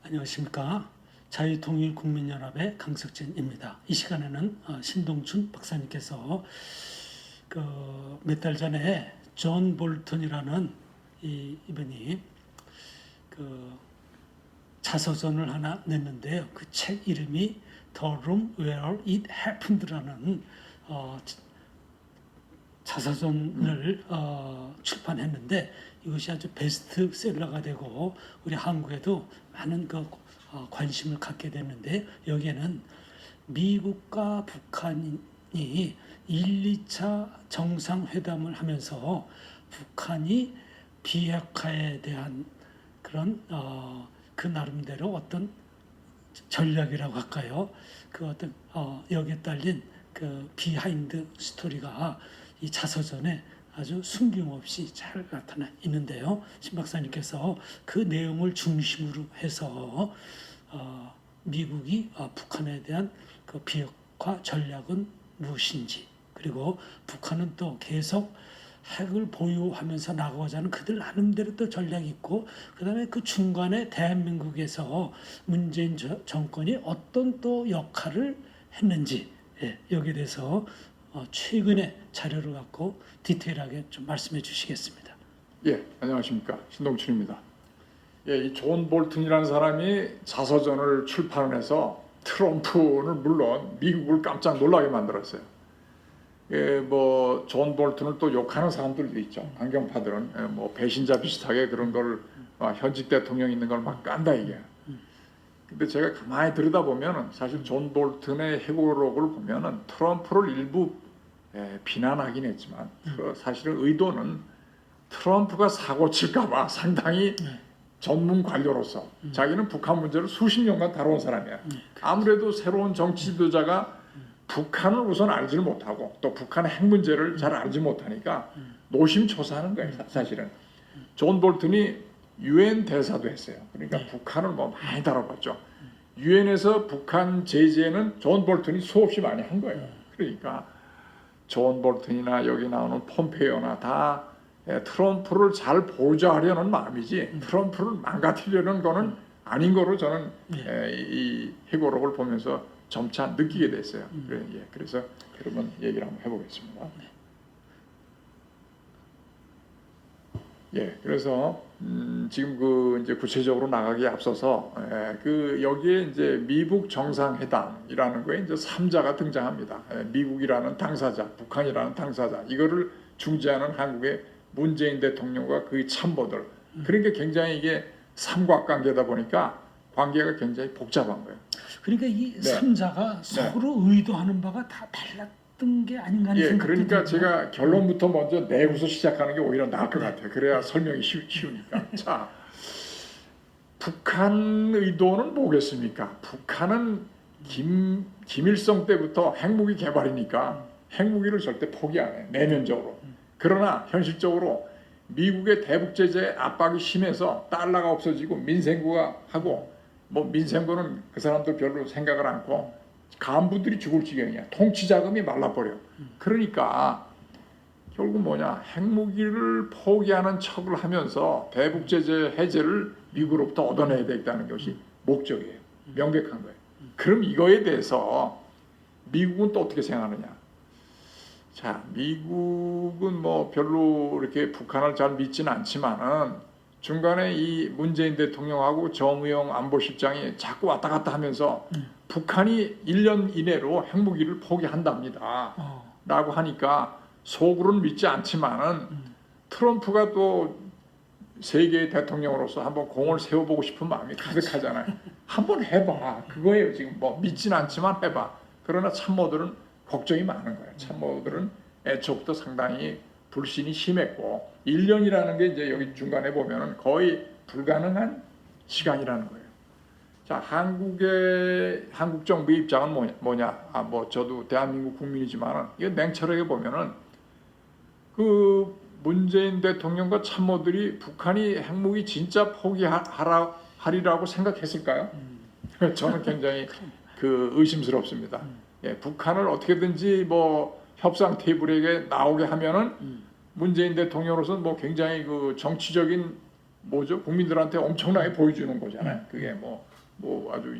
안녕하십니까. 자유통일국민연합의 강석진입니다. 이 시간에는 신동춘 박사님께서 몇 달 전에 존 볼턴이라는 이분이 자서전을 하나 냈는데요. 그 책 이름이 The Room Where It Happened라는 자서전을 출판했는데 이것이 아주 베스트셀러가 되고 우리 한국에도 많은 관심을 갖게 됐는데 여기에는 미국과 북한이 1, 2차 정상회담을 하면서 북한이 비핵화에 대한 그런 그 나름대로 어떤 전략이라고 할까요? 여기에 딸린 그 비하인드 스토리가 이 자서전에 아주 숨김없이 잘 나타나 있는데요. 신 박사님께서 그 내용을 중심으로 해서 미국이 북한에 대한 그 비핵화 전략은 무엇인지, 그리고 북한은 또 계속 핵을 보유하면서 나가고자 하는 그들 나름대로 또 전략이 있고, 그다음에 그 중간에 대한민국에서 문재인 정권이 어떤 또 역할을 했는지, 여기에 대해서 최근의 자료를 갖고 디테일하게 좀 말씀해 주시겠습니다. 예, 안녕하십니까. 신동춘입니다. 예, 이 존 볼튼이라는 사람이 자서전을 출판해서 트럼프는 물론 미국을 깜짝 놀라게 만들었어요. 예, 존 볼튼을 또 욕하는 사람들도 있죠. 강경파들은 배신자 비슷하게 그런 걸 현직 대통령 있는 걸 막 깐다 이게. 근데 제가 가만히 들여다보면은 사실 존 볼튼의 회고록을 보면은 트럼프를 일부 비난하긴 했지만 사실은 의도는 트럼프가 사고 칠까봐 상당히 전문 관료로서 자기는 북한 문제를 수십 년간 다뤄온 사람이야. 아무래도 새로운 정치 지도자가 북한을 우선 알지를 못하고 또 북한의 핵 문제를 잘 알지 못하니까 노심초사하는 거예요. 사실은 존 볼튼이 유엔 대사도 했어요. 그러니까 북한을 많이 다뤄봤죠. 유엔에서 북한 제재는 존 볼튼이 수없이 많이 한 거예요. 그러니까 존 볼튼이나 여기 나오는 폼페이오나 다 트럼프를 잘 보좌하려는 마음이지 트럼프를 망가뜨리려는 거는 아닌 거로 저는 이 회고록을 보면서 점차 느끼게 됐어요. 그래서 그러면 얘기를 한번 해보겠습니다. 그래서 지금 이제 구체적으로 나가기에 앞서서 여기에 이제 미국 정상회담이라는 거에 이제 3자가 등장합니다. 미국이라는 당사자, 북한이라는 당사자, 이거를 중재하는 한국의 문재인 대통령과 그 참모들. 그러니까 굉장히 이게 삼각관계다 보니까 관계가 굉장히 복잡한 거예요. 그러니까 이 3자가 서로 의도하는 바가 다 달랐던 게 아닌가 하는 생각도 그러니까 들고요. 제가 결론부터 먼저 내고서 시작하는 게 오히려 나을 것 같아요. 그래야 설명이 쉬우니까. 자, 북한 의도는 뭐겠습니까? 북한은 김일성 때부터 핵무기 개발이니까 핵무기를 절대 포기 안 해, 내면적으로. 그러나 현실적으로 미국의 대북 제재 압박이 심해서 달러가 없어지고 민생구가 하고 민생구는 그 사람도 별로 생각을 않고 간부들이 죽을 지경이야. 통치 자금이 말라버려. 그러니까 결국 핵무기를 포기하는 척을 하면서 대북 제재 해제를 미국으로부터 얻어내야 되겠다는 것이 목적이에요. 명백한 거예요. 그럼 이거에 대해서 미국은 또 어떻게 생각하느냐? 자, 미국은 별로 이렇게 북한을 잘 믿지는 않지만은 중간에 이 문재인 대통령하고 정의용 안보실장이 자꾸 왔다 갔다 하면서 북한이 1년 이내로 핵무기를 포기한답니다. 라고 하니까 속으로는 믿지 않지만은 트럼프가 또 세계의 대통령으로서 한번 공을 세워보고 싶은 마음이 가득하잖아요. 한번 해봐. 그거예요. 지금 믿지는 않지만 해봐. 그러나 참모들은 걱정이 많은 거예요. 참모들은 애초부터 상당히 불신이 심했고 1년이라는 게 이제 여기 중간에 보면은 거의 불가능한 시간이라는 거예요. 자, 한국 정부의 입장은 뭐냐? 저도 대한민국 국민이지만은 이거 냉철하게 보면은 그 문재인 대통령과 참모들이 북한이 핵무기 진짜 포기하리라고 생각했을까요? 저는 굉장히 의심스럽습니다. 북한을 어떻게든지 협상 테이블에 나오게 하면은 문재인 대통령으로서는 굉장히 정치적인 국민들한테 엄청나게 보여주는 거잖아요. 그게 뭐 아주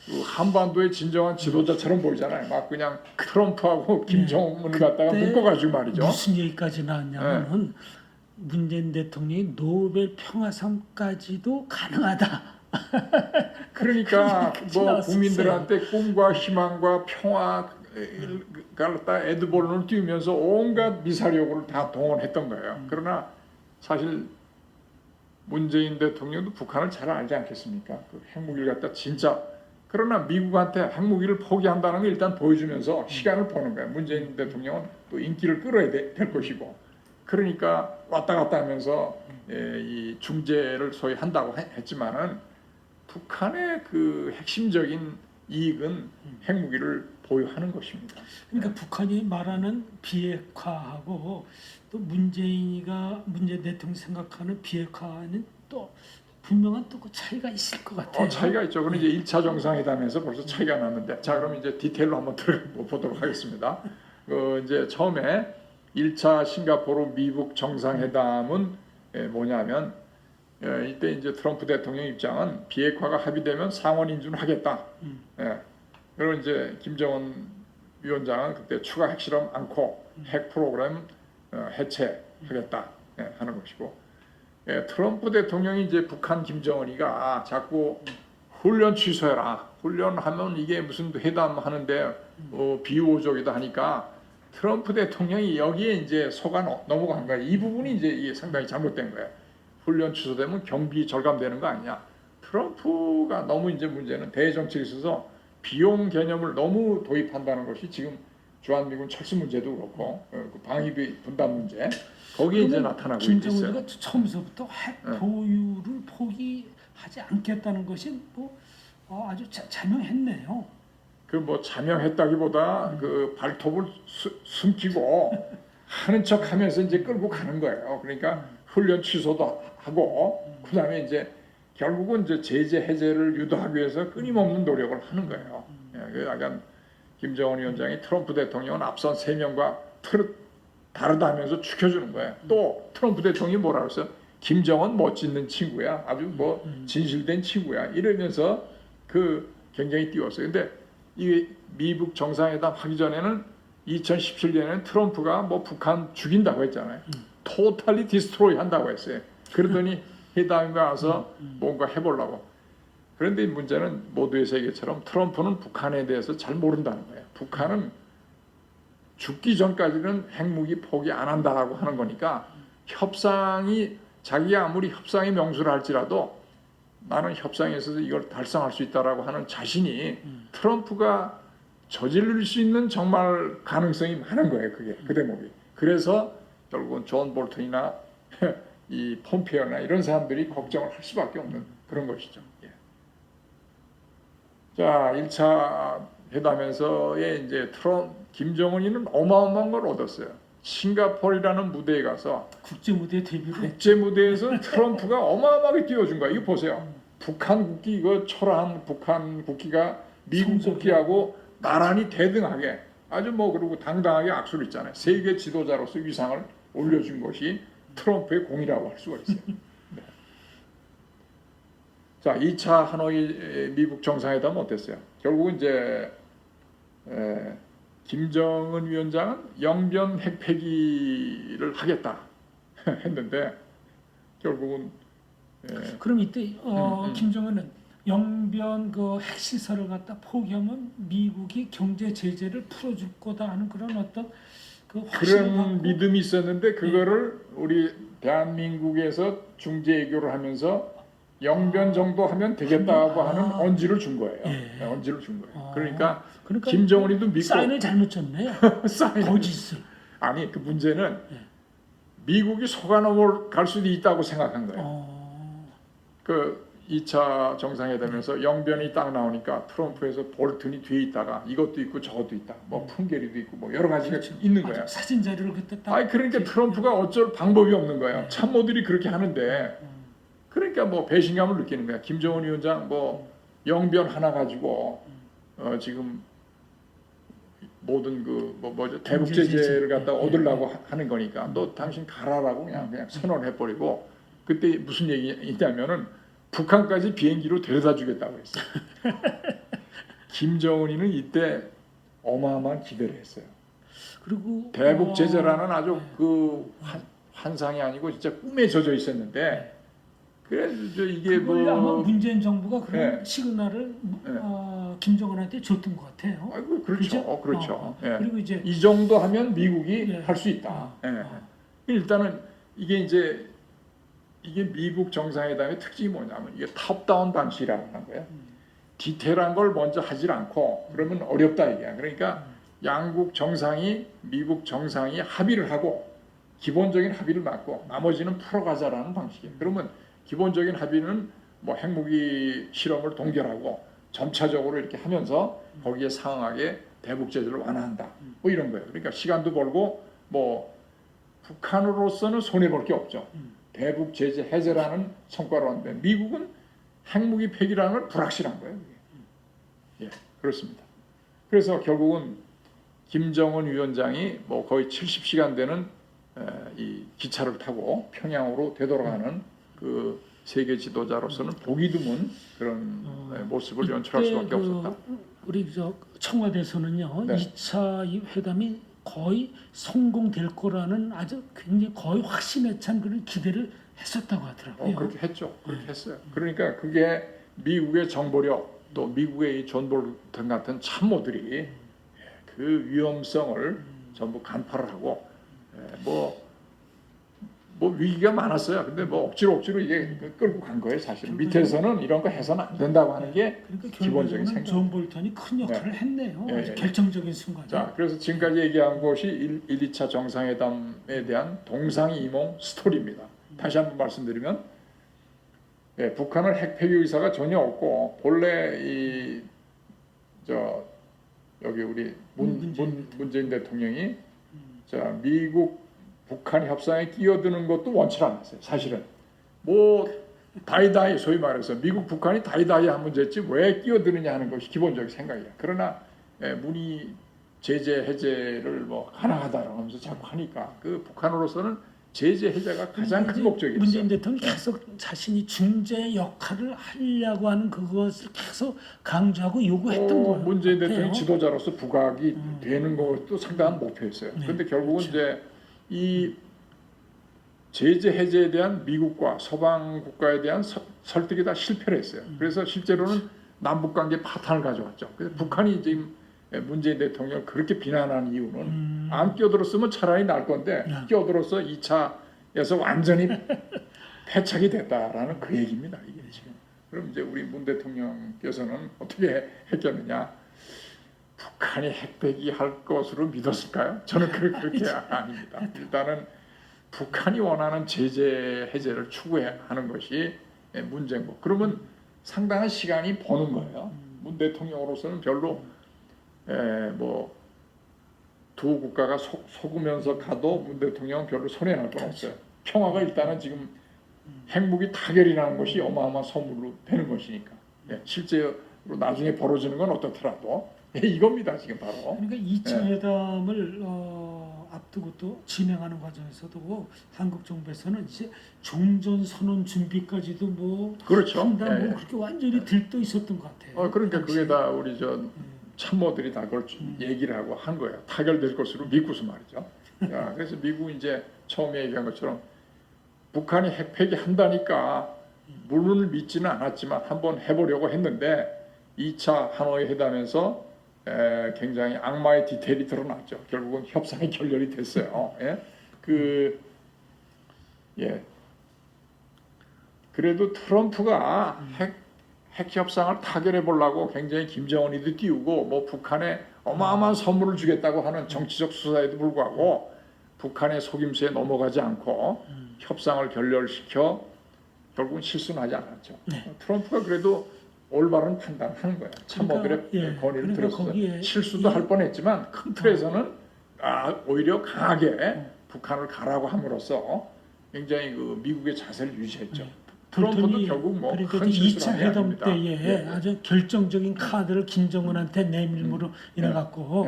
그 한반도의 진정한 지도자처럼 보이잖아요. 막 그냥 트럼프하고 김정은을 갖다가 그때 묶어가지고 말이죠. 무슨 얘기까지 나왔냐면은 문재인 대통령이 노벨 평화상까지도 가능하다. 그러니까 얘기까지 뭐 나왔었어요. 국민들한테 꿈과 희망과 평화를 갖다 에드벌룬을 띄우면서 온갖 미사력을 다 동원했던 거예요. 그러나 사실 문재인 대통령도 북한을 잘 알지 않겠습니까? 그 핵무기를 갖다 진짜 그러나 미국한테 핵무기를 포기한다는 걸 일단 보여주면서 시간을 보는 거예요. 문재인 대통령은 또 인기를 끌어야 될 것이고 그러니까 왔다 갔다 하면서 이 중재를 소위 한다고 했지만은 북한의 그 핵심적인 이익은 핵무기를 보유하는 것입니다. 그러니까 북한이 말하는 비핵화하고 또 문재인 대통령 생각하는 비핵화는 또 분명한 또 그 차이가 있을 것 같아요. 차이가 있죠. 그럼 이제 1차 정상회담에서 벌써 차이가 났는데, 자 그럼 이제 디테일로 한번 들어보도록 하겠습니다. 이제 처음에 1차 싱가포르 미북 정상회담은 뭐냐면 이때 이제 트럼프 대통령 입장은 비핵화가 합의되면 상원 인준하겠다. 그리고 이제 김정은 위원장은 그때 추가 핵실험 않고 핵 프로그램 해체하겠다 하는 것이고. 트럼프 대통령이 이제 북한 김정은이가 자꾸 훈련 취소해라. 훈련하면 이게 무슨 회담 하는데 비우호적이다 하니까 트럼프 대통령이 여기에 이제 속아 넘어간 거야. 이 부분이 이제 이게 상당히 잘못된 거야. 훈련 취소되면 경비 절감되는 거 아니냐. 트럼프가 너무 이제 문제는 대정책에 있어서 비용 개념을 너무 도입한다는 것이 지금 주한미군 철수 문제도 그렇고 그 방위비 분담 문제 거기에 이제 나타나고 있어요. 김정은이가 처음서부터 핵 보유를 포기하지 않겠다는 것이 뭐 아주 자명했네요. 그 뭐 자명했다기보다 그 발톱을 숨기고 하는 척하면서 이제 끌고 가는 거예요. 그러니까 훈련 취소도 하고 그다음에 이제 결국은 이제 제재 해제를 유도하기 위해서 끊임없는 노력을 하는 거예요. 그 약간 김정은 위원장이 트럼프 대통령은 앞선 3명과 다르다면서 죽여주는 거예요. 또 트럼프 대통령이 뭐라 그랬어요? 김정은 멋짓는 친구야. 아주 뭐 진실된 친구야. 이러면서 그 굉장히 띄웠어요. 근데 이 미북 정상회담 하기 전에는 2017년에는 트럼프가 뭐 북한 죽인다고 했잖아요. 토탈리 디스트로이 한다고 했어요. 그러더니 회담에 와서 뭔가 해보려고. 그런데 문제는 모두의 세계처럼 트럼프는 북한에 대해서 잘 모른다는 거예요. 북한은 죽기 전까지는 핵무기 포기 안 한다라고 하는 거니까 협상이 자기가 아무리 협상의 명수를 할지라도 나는 협상에서 이걸 달성할 수 있다라고 하는 자신이 트럼프가 저지를 수 있는 정말 가능성이 많은 거예요. 그게 그 대목이. 그래서 결국은 존 볼턴이나 이 폼페오나 이런 사람들이 걱정을 할 수밖에 없는 그런 것이죠. 예. 자, 1차 회담에서의 이제 김정은이는 어마어마한 걸 얻었어요. 싱가포르라는 무대에 가서 국제 무대 데뷔를 국제 무대에서 트럼프가 어마어마하게 띄워준 거야. 이거 보세요. 북한 국기 이거 초라한 북한 국기가 미국 국기하고 나란히 대등하게 아주 뭐 그리고 당당하게 악수를 했잖아요. 세계 지도자로서 위상을 올려준 것이 트럼프의 공이라고 할 수가 있어요. 네. 자, 2차 하노이 미북 정상회담은 어땠어요? 결국은 이제 김정은 위원장은 영변 핵폐기를 하겠다 했는데 결국은 그럼 이때 김정은은 영변 그 핵시설을 갖다 포기하면 미국이 경제 제재를 풀어줄 거다 하는 그런 어떤 그 확신을 그런 갖고 믿음이 있었는데 그거를 우리 대한민국에서 중재 애교를 하면서 영변 정도 하면 되겠다고 하는 언지를 준 거예요. 예. 언지를 준 거예요. 그러니까 그러니까 김정은이도 믿고 사인을 잘못 줬네요. 사인 거짓을. 아니 그 문제는 미국이 속아 넘어갈 수도 있다고 생각한 거예요. 그 2차 정상회담에서 영변이 딱 나오니까 트럼프에서 볼튼이 뒤에 있다가 이것도 있고 저것도 있다. 뭐 풍계리도 있고 뭐 여러 가지가 그렇죠. 있는 거야. 사진 자료를 그때 딱. 아니 그러니까 트럼프가 어쩔 방법이 없는 거예요. 참모들이 그렇게 하는데 그러니까 뭐 배신감을 느끼는 거야. 김정은 위원장 뭐 영변 하나 가지고 지금 모든 그 뭐죠 대북 제재를 갖다 얻으려고 하는 거니까 너 당신 가라라고 그냥 선언해 버리고 그때 무슨 얘기 있냐면은 북한까지 비행기로 데려다 주겠다고 했어요. 김정은이는 이때 어마어마한 기대를 했어요. 그리고 대북 제재라는 아주 그 환상이 아니고 진짜 꿈에 젖어 있었는데 그래서 이게 그걸 아마 뭐 문재인 정부가 그런 네. 시그널을 네. 김정은한테 줬던 것 같아요. 아이고 그렇죠, 그렇죠. 예. 그리고 이제 이 정도 하면 미국이 예. 할 수 있다. 예. 일단은 이게 이제 이게 미국 정상회담의 특징이 뭐냐면 이게 탑다운 방식이라는 거예요. 디테일한 걸 먼저 하질 않고 그러면 어렵다 이게. 그러니까 양국 정상이 미국 정상이 합의를 하고 기본적인 합의를 맞고 나머지는 풀어가자라는 방식이에요. 그러면 기본적인 합의는 뭐 핵무기 실험을 동결하고 점차적으로 이렇게 하면서 거기에 상응하게 대북 제재를 완화한다. 뭐 이런 거예요. 그러니까 시간도 벌고 뭐 북한으로서는 손해 볼 게 없죠. 대북 제재 해제라는 성과로 하는데 미국은 핵무기 폐기라는 걸 불확실한 거예요. 예, 그렇습니다. 그래서 결국은 김정은 위원장이 뭐 거의 70시간 되는 이 기차를 타고 평양으로 되돌아가는 그 세계 지도자로서는 보기 드문 그런 모습을 연출할 수밖에 없었다. 우리 저 청와대에서는요, 네. 2차 이 회담이 거의 성공될 거라는 아주 굉장히 거의 확신에 찬 그런 기대를 했었다고 하더라고요. 그렇게 했죠. 그렇게 했어요. 그러니까 그게 미국의 정보력 또 미국의 이 존 볼턴 같은 참모들이 그 위험성을 전부 간파를 하고 뭐 위기가 많았어요. 근데 뭐 억지로 이게 끌고 간 거예요. 사실 밑에서는 이런 거 해서는 안 된다고 하는 게 그러니까 기본적인 결국에는 생각. 존 볼턴이 큰 역할을 했네요. 예, 아주 예. 결정적인 순간에. 자, 그래서 지금까지 얘기한 것이 1, 2차 정상회담에 대한 동상이몽 스토리입니다. 다시 한번 말씀드리면 북한은 핵 폐기 의사가 전혀 없고 본래 여기 우리 문재인 대통령이 자 미국 북한 협상에 끼어드는 것도 원치 않았어요. 사실은 뭐 다이다이 소위 말해서 미국 북한이 다이다이 한 문제지 왜 끼어드느냐 하는 것이 기본적인 생각이야. 그러나 문이 제재 해제를 뭐 가능하다라고 하면서 자꾸 하니까 그 북한으로서는 제재 해제가 가장 큰 목적이었어요. 문재인 대통령이 계속 자신이 중재 역할을 하려고 하는 그것을 계속 강조하고 요구했던 거예요. 문재인 대통령이 지도자로서 부각이 되는 것도 상당한 목표였어요. 그런데 결국은 그렇죠. 이제 이 제재 해제에 대한 미국과 서방 국가에 대한 설득이 다 실패를 했어요. 그래서 실제로는 남북 관계 파탄을 가져왔죠. 그래서 북한이 지금 문재인 대통령을 그렇게 비난하는 이유는 안 끼어들었으면 차라리 나을 건데 끼어들어서 2차에서 완전히 패착이 됐다라는 그 얘기입니다. 이게 지금. 그럼 이제 우리 문 대통령께서는 어떻게 했겠느냐? 북한이 핵폐기 할 것으로 믿었을까요? 저는 그렇게 아닙니다. 일단은 북한이 원하는 제재 해제를 추구하는 것이 문제고 그러면 상당한 시간이 버는 거예요. 문 대통령으로서는 별로 뭐 두 국가가 속으면서 가도 문 대통령은 별로 손해날 건 없어요. 평화가 일단은 지금 핵무기 타결이라는 것이 어마어마한 선물로 되는 것이니까 실제로 나중에 벌어지는 건 어떻더라도 이겁니다 지금 바로. 그러니까 2차 회담을 앞두고 또 진행하는 과정에서도 한국 정부에서는 이제 종전 선언 준비까지도 뭐 그렇죠. 한다 뭐 그렇게 완전히 들떠 있었던 것 같아요. 그러니까 그게 다 우리 참모들이 다 그걸 얘기를 하고 한 거예요. 타결될 것으로 믿고서 말이죠. 야, 그래서 미국이 이제 처음에 얘기한 것처럼 북한이 핵 폐기한다니까 물론을 믿지는 않았지만 한번 해보려고 했는데 2차 하노이 회담에서 굉장히 악마의 디테일이 드러났죠. 결국은 협상이 결렬이 됐어요. 그래도 트럼프가 핵 협상을 타결해 보려고 굉장히 김정은이도 띄우고 뭐 북한에 어마어마한 선물을 주겠다고 하는 정치적 수사에도 불구하고 북한의 속임수에 넘어가지 않고 협상을 결렬시켜 결국은 실수는 하지 않았죠. 트럼프가 그래도 올바른 판단하는 거예요. 참모들의 건의를 들어서 실수도 할 뻔했지만 큰 틀에서는 오히려 강하게 북한을 가라고 함으로써 굉장히 그 미국의 자세를 유지했죠. 트럼프도 결국 뭐 큰 실수를 2차 회담 아닙니다. 때에 아주 결정적인 카드를 김정은한테 내밀므로 인해 갖고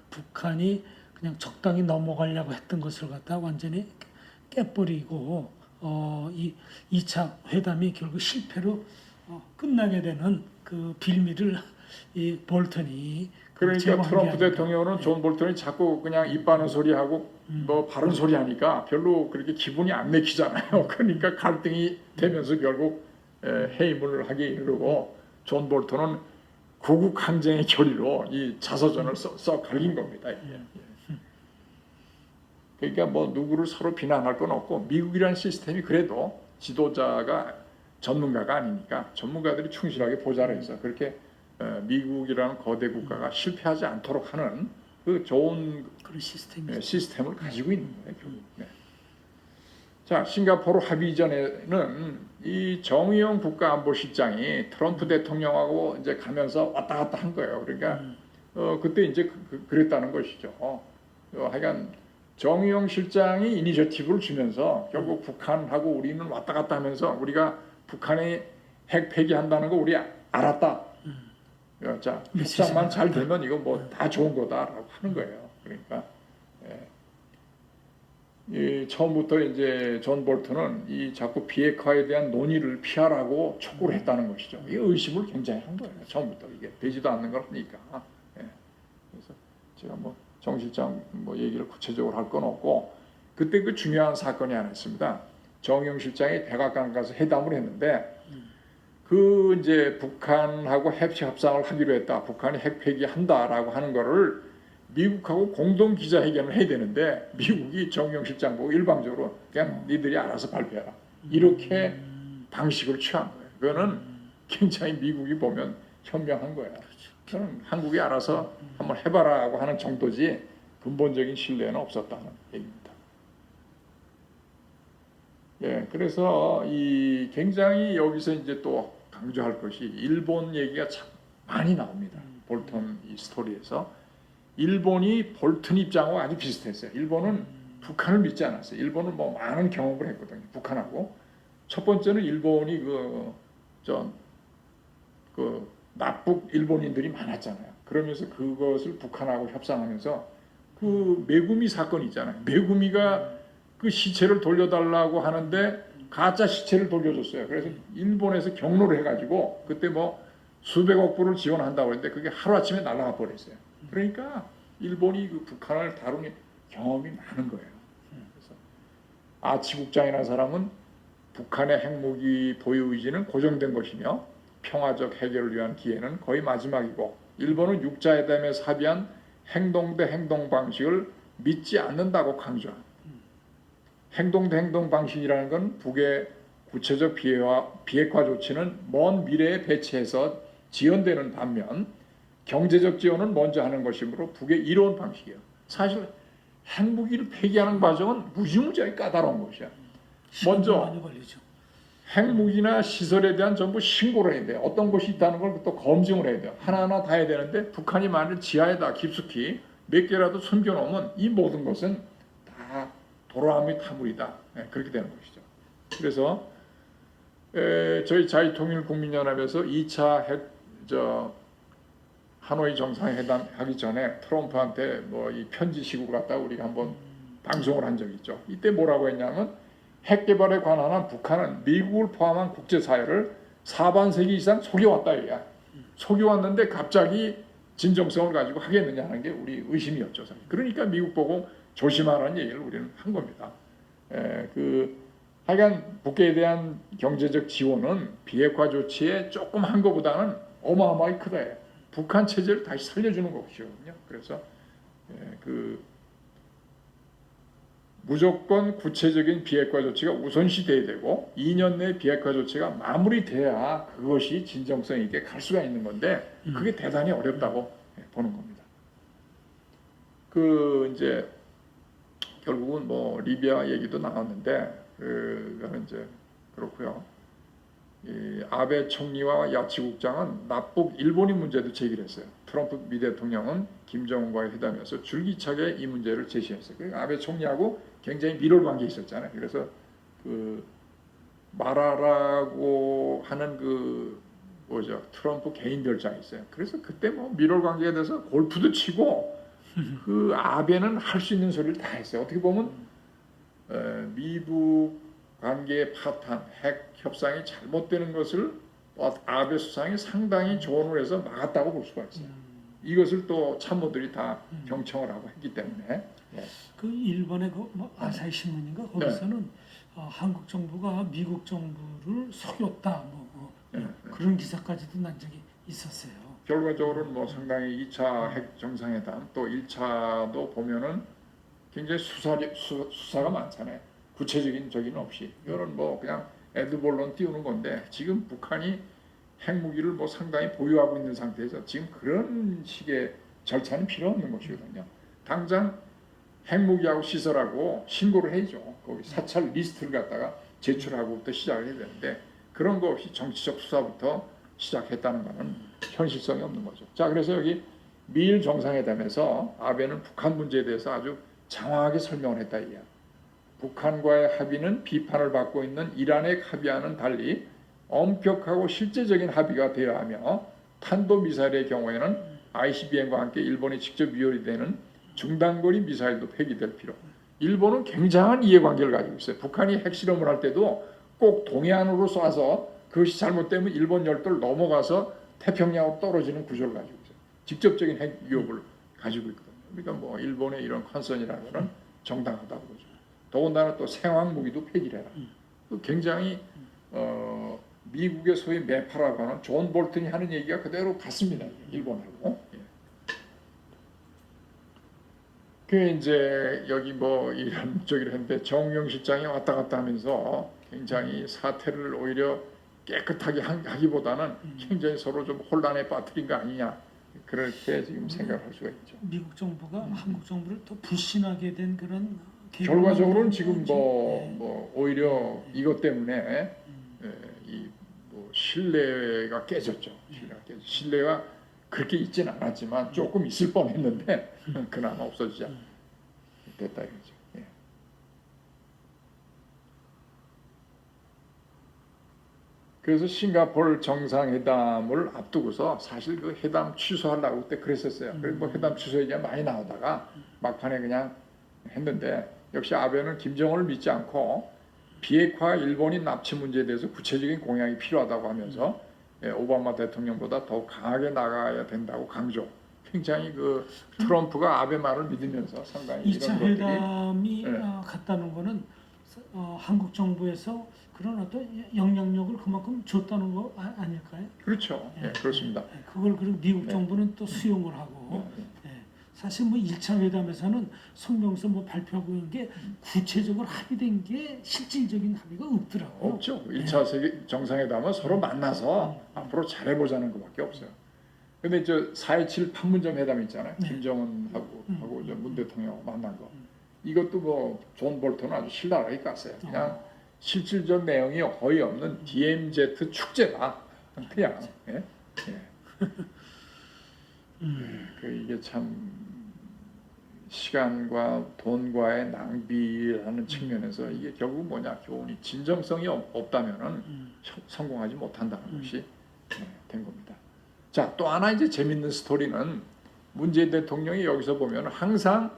북한이 그냥 적당히 넘어가려고 했던 것을 갖다 완전히 깨버리고 이 2차 회담이 결국 실패로 끝나게 되는 그 빌미를 이 볼턴이 그러니까 제공한 게 트럼프 아닌가. 대통령은 존 볼턴이 자꾸 그냥 입 바른 소리 하고 뭐 바른 소리 하니까 별로 그렇게 기분이 안 내키잖아요. 그러니까 갈등이 되면서 결국 해임을 하게 이르고 존 볼턴은 구국 항쟁의 결의로 이 자서전을 써 갈긴 겁니다. 이게. 그러니까 뭐 누구를 서로 비난할 건 없고 미국이라는 시스템이 그래도 지도자가 전문가가 아니니까 전문가들이 충실하게 보좌를 해서 그렇게 미국이라는 거대 국가가 실패하지 않도록 하는 그 좋은 그런 시스템이 시스템을 가지고 있는 거예요. 결국. 네. 자, 싱가포르 합의 이전에는 이 정의용 국가안보실장이 트럼프 대통령하고 이제 가면서 왔다 갔다 한 거예요. 그러니까 그때 이제 그랬다는 것이죠. 하여간 정의용 실장이 이니셔티브를 주면서 결국 북한하고 우리는 왔다 갔다 하면서 우리가 북한이 핵 폐기한다는 거 우리 알았다. 자, 협상만 잘 되면 이거 뭐 다 좋은 거다라고 하는 거예요. 그러니까 이 처음부터 이제 존 볼턴은 이 자꾸 비핵화에 대한 논의를 피하라고 촉구를 했다는 것이죠. 이 의심을 굉장히 한 거예요. 처음부터 이게 되지도 않는 거니까. 그래서 제가 뭐 정 실장 뭐 얘기를 구체적으로 할 건 없고 그때 그 중요한 사건이 하나 있습니다. 정영 실장이 백악관 가서 회담을 했는데 그 이제 북한하고 핵 협상을 하기로 했다. 북한이 핵 폐기한다라고 하는 거를 미국하고 공동 기자회견을 해야 되는데 미국이 정영 실장 보고 일방적으로 그냥 니들이 알아서 발표해라. 이렇게 방식을 취한 거예요. 그거는 굉장히 미국이 보면 현명한 거예요. 저는 한국이 알아서 한번 해봐라고 하는 정도지 근본적인 신뢰는 없었다는 얘기입니다. 예, 그래서 이 굉장히 여기서 이제 또 강조할 것이 일본 얘기가 참 많이 나옵니다. 볼턴 이 스토리에서 일본이 볼턴 입장하고 아주 비슷했어요. 일본은 북한을 믿지 않았어요. 일본은 뭐 많은 경험을 했거든요. 북한하고 첫 번째는 일본이 그 납북 일본인들이 많았잖아요. 그러면서 그것을 북한하고 협상하면서 그 메구미 사건이 있잖아요. 메구미가 그 시체를 돌려달라고 하는데 가짜 시체를 돌려줬어요. 그래서 일본에서 경로를 해가지고 그때 뭐 수백억 불을 지원한다고 했는데 그게 하루아침에 날아가 버렸어요. 그러니까 일본이 그 북한을 다루는 경험이 많은 거예요. 그래서 아치 국장이라는 사람은 북한의 핵무기 보유 의지는 고정된 것이며 평화적 해결을 위한 기회는 거의 마지막이고 일본은 육자회담에서 합의한 행동 대 행동 방식을 믿지 않는다고 강조한 행동 대 행동 방식이라는 건 북의 구체적 비핵화 조치는 먼 미래에 배치해서 지연되는 반면 경제적 지원은 먼저 하는 것이므로 북의 이로운 방식이에요. 사실 핵무기를 폐기하는 과정은 무지무지하게 까다로운 것이야. 먼저 핵무기나 시설에 대한 전부 신고를 해야 돼요. 어떤 것이 있다는 걸 또 검증을 해야 돼요. 하나하나 다 해야 되는데 북한이 만일 지하에다 깊숙이 몇 개라도 숨겨놓으면 이 모든 것은 다 도로함이 타물이다. 그렇게 되는 것이죠. 그래서 저희 자유통일국민연합에서 2차 하노이 정상회담 하기 전에 트럼프한테 뭐 이 편지 시고 갖다 우리가 한번 방송을 한 적이 있죠. 이때 뭐라고 했냐면 핵 개발에 관한 한 북한은 미국을 포함한 국제사회를 4반세기 이상 속여왔다 이거야. 속여왔는데 갑자기 진정성을 가지고 하겠느냐 하는 게 우리 의심이었죠. 그러니까 미국 보고 조심하라는 얘기를 우리는 한 겁니다. 하여간 북에 대한 경제적 지원은 비핵화 조치에 조금 한 것보다는 어마어마하게 크다. 북한 체제를 다시 살려주는 것이거든요. 그래서 무조건 구체적인 비핵화 조치가 우선시돼야 되고 2년 내 비핵화 조치가 마무리돼야 그것이 진정성 있게 갈 수가 있는 건데 그게 대단히 어렵다고 보는 겁니다. 이제 결국은 뭐 리비아 얘기도 나왔는데 그거는 이제 그렇고요. 이 아베 총리와 야치 국장은 납북 일본인 문제도 제기를 했어요. 트럼프 미 대통령은 김정은과의 회담에서 줄기차게 이 문제를 제시했어요. 그러니까 아베 총리하고 굉장히 밀월 관계 있었잖아요. 그래서 말하라고 하는 트럼프 개인 별장이 있어요. 그래서 그때 뭐 밀월 관계에 대해서 골프도 치고 아베는 할 수 있는 소리를 다 했어요. 어떻게 보면 미국 관계의 파탄, 핵 협상이 잘못되는 것을 아베 수상이 상당히 조언을 해서 막았다고 볼 수가 있어요. 이것을 또 참모들이 다 경청을 하고 했기 때문에. 그 일본의 그뭐 아사히 신문인가 거기서는 한국 정부가 미국 정부를 속였다 그런 기사까지도 난 적이 있었어요. 결과적으로는 뭐 상당히 2차 핵 정상회담 또 1차도 보면은 굉장히 수사가 많잖아요. 구체적인 적인 없이 이거는 뭐 그냥 애드볼론 띄우는 건데 지금 북한이 핵무기를 뭐 상당히 보유하고 있는 상태에서 지금 그런 식의 절차는 필요 없는 것이거든요. 당장 핵무기하고 시설하고 신고를 해야죠. 거기 사찰 리스트를 갖다가 제출하고부터 시작을 해야 되는데 그런 거 없이 정치적 수사부터 시작했다는 것은 현실성이 없는 거죠. 자, 그래서 여기 미일 정상회담에서 아베는 북한 문제에 대해서 아주 장황하게 설명을 했다 이야. 북한과의 합의는 비판을 받고 있는 이란의 합의와는 달리 엄격하고 실제적인 합의가 되어야 하며 탄도미사일의 경우에는 ICBM과 함께 일본이 직접 위협이 되는 중단거리 미사일도 폐기될 필요. 일본은 굉장한 이해관계를 가지고 있어요. 북한이 핵실험을 할 때도 꼭 동해안으로 쏴서 그것이 잘못되면 일본 열도를 넘어가서 태평양으로 떨어지는 구조를 가지고 있어요. 직접적인 핵 위협을 가지고 있거든요. 그러니까 뭐 일본의 이런 컨선이라는 것은 정당하다고 보죠. 더군다나 또 생화학 무기도 폐기를 해라. 굉장히 미국의 소위 매파라고 하는 존 볼튼이 하는 얘기가 그대로 같습니다. 일본하고. 그 이제 여기 뭐 이런 저기를 했는데 정용 실장이 왔다 갔다 하면서 굉장히 사태를 오히려 깨끗하게 하기보다는 굉장히 서로 좀 혼란에 빠뜨린 거 아니냐 그렇게 지금 생각할 수가 있죠. 미국 정부가 한국 정부를 더 불신하게 된 그런 결과적으로는 지금 뭐 오히려 이것 때문에 이뭐 신뢰가 깨졌죠. 신뢰가 그렇게 있지는 않았지만 조금 있을 뻔했는데 그나마 없어지자 됐다 이거죠. 예. 그래서 싱가포르 정상회담을 앞두고서 사실 그 회담 취소하려고 그때 그랬었어요. 그래서 뭐 회담 취소 얘기가 많이 나오다가 막판에 그냥 했는데 역시 아베는 김정은을 믿지 않고 비핵화 일본인 납치 문제에 대해서 구체적인 공약이 필요하다고 하면서 오바마 대통령보다 더 강하게 나가야 된다고 강조. 굉장히 그 트럼프가 아베 말을 믿으면서 상당히 2차 이런 회담이 갔다는 거는 한국 정부에서 그런 어떤 영향력을 그만큼 줬다는 거 아닐까요? 그렇죠. 예, 그렇습니다. 그걸 그리고 미국 정부는 또 수용을 하고 사실 뭐 1차 회담에서는 성명서 뭐 발표하고 있는 게 구체적으로 합의된 게 실질적인 합의가 없더라고요. 없죠. 1차 세계 정상회담은 서로 만나서 앞으로 잘해보자는 것밖에 없어요. 근데 저 4.27 판문점 회담 있잖아요. 김정은하고 문 대통령 만난 거. 이것도 뭐 존 볼턴은 아주 신랄하게 깠어요. 그냥 실질적 내용이 거의 없는 DMZ 축제다. 그냥. 예? 그 이게 참 시간과 돈과의 낭비라는 측면에서 이게 결국 뭐냐 교훈이 진정성이 없다면은 성공하지 못한다는 것이 된 겁니다. 자, 또 하나 이제 재밌는 스토리는 문재인 대통령이 여기서 보면 항상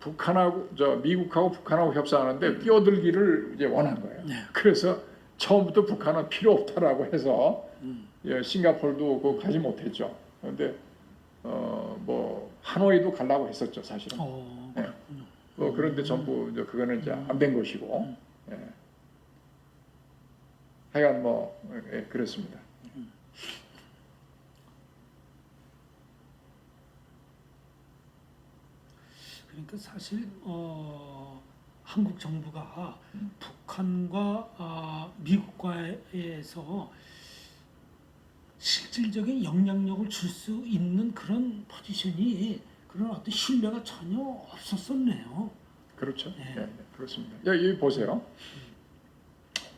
북한하고 미국하고 북한하고 협상하는데 끼어들기를 이제 원한 거예요. 그래서 처음부터 북한은 필요 없다라고 해서 싱가포르도 그거 가지 못했죠. 그런데 뭐 하노이도 가려고 했었죠, 사실은. 그런데 전부 이제 그거는 이제 안 된 것이고. 하여간 뭐 그렇습니다. 그러니까 사실 한국 정부가 북한과 미국과에서 실질적인 영향력을 줄 수 있는 그런 포지션이 그런 어떤 신뢰가 전혀 없었었네요. 그렇죠. 네, 그렇습니다. 여기 보세요.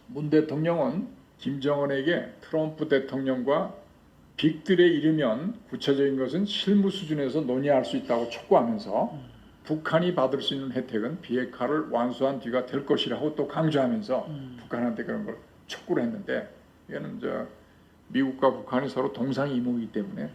문 대통령은 김정은에게 트럼프 대통령과 빅딜에 이르면 구체적인 것은 실무 수준에서 논의할 수 있다고 촉구하면서 북한이 받을 수 있는 혜택은 비핵화를 완수한 뒤가 될 것이라고 또 강조하면서 북한한테 그런 걸 촉구를 했는데 이거는 미국과 북한이 서로 동상이몽이기 때문에